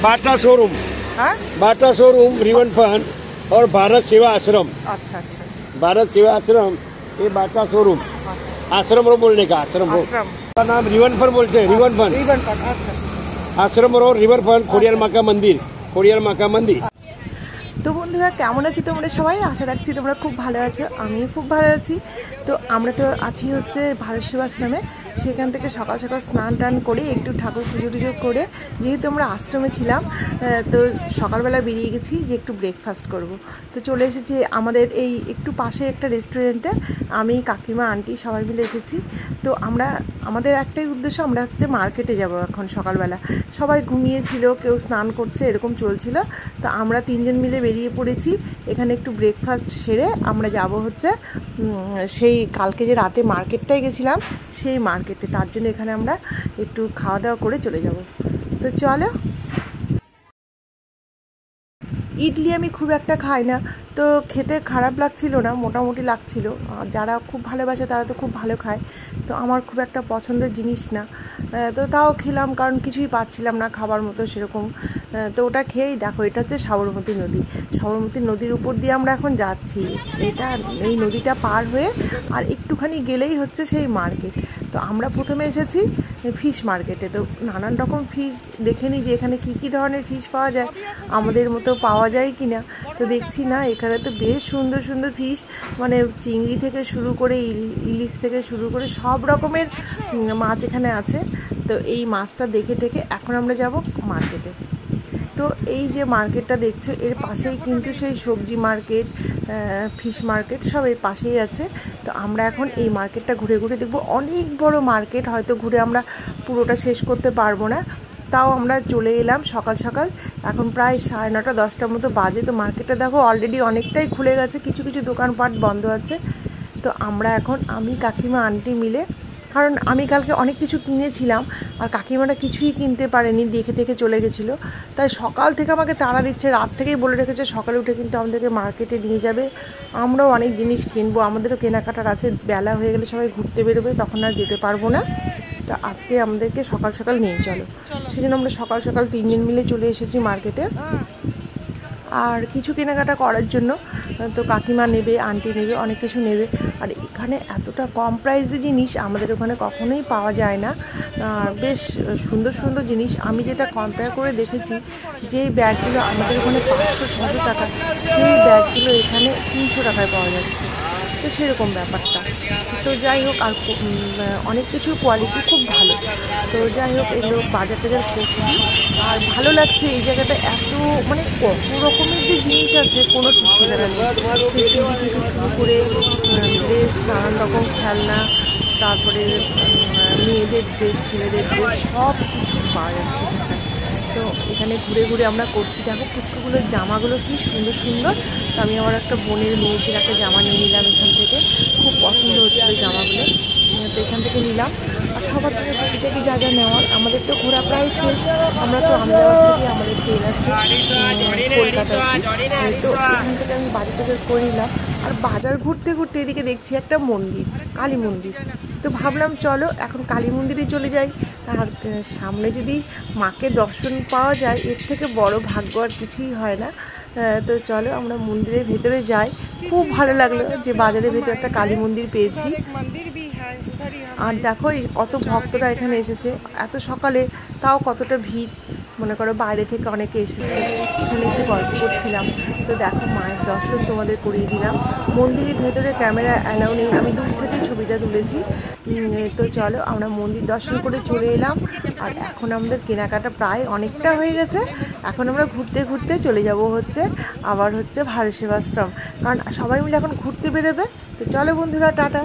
बाटा showroom, Bata showroom, रिवन फन और भारत सेवा आश्रम। अच्छा अच्छा, भारत सेवा आश्रम, ये बाटा शोरूम। अच्छा। आश्रम रो बोलने का, आश्रम का नाम रिवन फन बोलते हैं। रिवन फन, अच्छा। आश्रम और रिवर फन, खोड़ियार माँ का मंदिर, खोड़ियार माँ का मंदिर। তো বন্ধুরা কেমন আছি তোমরা সবাই? আশা রাখছি তোমরা খুব ভালো আছো, আমিও খুব ভালো আছি। তো আমরা তো আছি হচ্ছে ভারত সেবাশ্রমে। সেখান থেকে সকাল সকাল স্নান টান করে একটু ঠাকুর পুজো টুজো করে, যেহেতু আমরা আশ্রমে ছিলাম তো সকালবেলা বেরিয়ে গেছি যে একটু ব্রেকফাস্ট করব। তো চলে এসেছি আমাদের এই একটু পাশে একটা রেস্টুরেন্টে, আমি কাকিমা আন্টি সবাই মিলে এসেছি। তো আমাদের একটাই উদ্দেশ্য, আমরা হচ্ছে মার্কেটে যাব এখন সকালবেলা। সবাই ঘুমিয়েছিল, কেউ স্নান করছে, এরকম চলছিল। তো আমরা তিনজন মিলে বেরিয়ে পড়েছি। এখানে একটু ব্রেকফাস্ট সেরে আমরা যাব হচ্ছে সেই কালকে যে রাতে মার্কেটটায় গেছিলাম সেই মার্কেটে। তার জন্য এখানে আমরা একটু খাওয়া দাওয়া করে চলে যাব। তো চলো। ইডলি আমি খুব একটা খাই না, তো খেতে খারাপ লাগছিল না, মোটামুটি লাগছিল। যারা খুব ভালোবাসে তারা তো খুব ভালো খায়, তো আমার খুব একটা পছন্দের জিনিস না। তো তাও খেলাম, কারণ কিছুই পাচ্ছিলাম না খাবার মতো সেরকম। তো ওটা খেয়েই দেখো, এটা হচ্ছে সাবরমতী নদী। সাবরমতী নদীর উপর দিয়ে আমরা এখন যাচ্ছি। এই নদীটা পার হয়ে আর একটুখানি গেলেই হচ্ছে সেই মার্কেট। তো আমরা প্রথমে এসেছি ফিশ মার্কেটে। তো নানান রকম ফিশ দেখে নিই যে এখানে কী কী ধরনের ফিশ পাওয়া যায়, আমাদের মতো পাওয়া যায় কি না। তো দেখছি না, এখানে তো বেশ সুন্দর সুন্দর ফিশ, মানে চিংড়ি থেকে শুরু করে ইলিশ থেকে শুরু করে সব রকমের মাছ এখানে আছে। তো এই মাছটা দেখে টেকে এখন আমরা যাব মার্কেটে। তো এই যে মার্কেটটা দেখছো, এর পাশেই কিন্তু সেই সবজি মার্কেট, ফিশ মার্কেট সব এর পাশেই আছে। তো আমরা এখন এই মার্কেটটা ঘুরে ঘুরে দেখব। অনেক বড় মার্কেট, হয়তো ঘুরে আমরা পুরোটা শেষ করতে পারবো না। তাও আমরা চলে এলাম সকাল সকাল, এখন প্রায় 9:30 10টার মতো বাজে। তো মার্কেটটা দেখো অলরেডি অনেকটাই খুলে গেছে, কিছু কিছু দোকানপাট বন্ধ আছে। তো আমরা এখন আমি কাকিমা আন্টি মিলে, কারণ আমি কালকে অনেক কিছু কিনেছিলাম আর কাকিমারা কিছুই কিনতে পারেনি, দেখে দেখে চলে গেছিলো। তাই সকাল থেকে আমাকে তাড়া দিচ্ছে, রাত থেকেই বলে রেখেছে সকালে উঠে কিন্তু আমাদেরকে মার্কেটে নিয়ে যাবে, আমরাও অনেক জিনিস কিনবো, আমাদেরও কেনাকাটার আছে। বেলা হয়ে গেলে সবাই ঘুরতে বেরোবে, তখন আর যেতে পারবো না। তো আজকে আমাদেরকে সকাল সকাল নিয়ে চলো, সেই জন্য আমরা সকাল সকাল তিনজন মিলে চলে এসেছি মার্কেটে আর কিছু কেনাকাটা করার জন্য। তো কাকিমা নেবে, আন্টি নেবে, অনেক কিছু নেবে। আর এখানে এতটা কম প্রাইসে জিনিস আমাদের ওখানে কখনোই পাওয়া যায় না। বেশ সুন্দর সুন্দর জিনিস। আমি যেটা কম্পেয়ার করে দেখেছি, যেই ব্যাগগুলো আমাদের ওখানে 500-600 টাকা, সেই ব্যাগগুলো এখানে 300 টাকায় পাওয়া যাচ্ছে। তো সেরকম ব্যাপারটা। তো যাই হোক, আর অনেক কিছুর কোয়ালিটি খুব ভালো। তো যাই হোক, এগুলো বাজার টাজার করছি আর ভালো লাগছে এই জায়গাটা। এত মানে কত রকমের যে জিনিস আছে কোনো ঠিক ঠিকানা নেই। সেই টিভি থেকে শুরু করে ড্রেস, নানান রকম খেলনা, তারপরে মেয়েদের ড্রেস, ছেলেদের ড্রেস, সব কিছু পাওয়া যাচ্ছে এখানে। তো এখানে ঘুরে ঘুরে আমরা করছি। দেখো পুচকুগুলোর জামাগুলো কি সুন্দর সুন্দর। তো আমি আমার একটা বোনের মেয়েদের একটা জামা নিয়ে নিলাম এখান থেকে, খুব পছন্দ হচ্ছিলো জামাগুলো। তো এখান থেকে নিলাম। আর সবার থেকে টুকিটাকি যা যা নেওয়ার, আমাদের তো ঘোরা প্রায় শেষ। আমরা তো আহমেদাবাদ থেকে আমাদের ট্রেন আছে কলকাতায়। তো এখান থেকে আমি বাড়ি থেকে করে নিলাম। আর বাজার ঘুরতে ঘুরতে এদিকে দেখছি একটা মন্দির, কালী মন্দির। তো ভাবলাম চলো এখন কালী মন্দিরে চলে যাই। আর সামনে যদি মাকে দর্শন পাওয়া যায়, এর থেকে বড় ভাগ্য আর কিছুই হয় না। তো চলো আমরা মন্দিরের ভেতরে যাই। খুব ভালো লাগলো যে বাজারের ভেতরে একটা কালী মন্দির পেয়েছি। আর দেখো কত ভক্তরা এখানে এসেছে এত সকালে, তাও কতটা ভিড়। মনে করো বাইরে থেকে অনেকে এসেছে, এখানে এসে গল্প করছিলাম। তো দেখো মায়ের দর্শন তোমাদের করিয়ে দিলাম। মন্দিরের ভেতরে ক্যামেরা অ্যালাউ নেই, আমি দূর থেকে ছবিটা তুলেছি। তো চলো আমরা মন্দির দর্শন করে চলে এলাম। আর এখন আমাদের কেনাকাটা প্রায় অনেকটা হয়ে গেছে। এখন আমরা ঘুরতে ঘুরতে চলে যাব হচ্ছে আবার হচ্ছে ভারত সেবাশ্রম, কারণ সবাই মিলে এখন ঘুরতে বেরোবে। তো চলো বন্ধুরা, টাটা।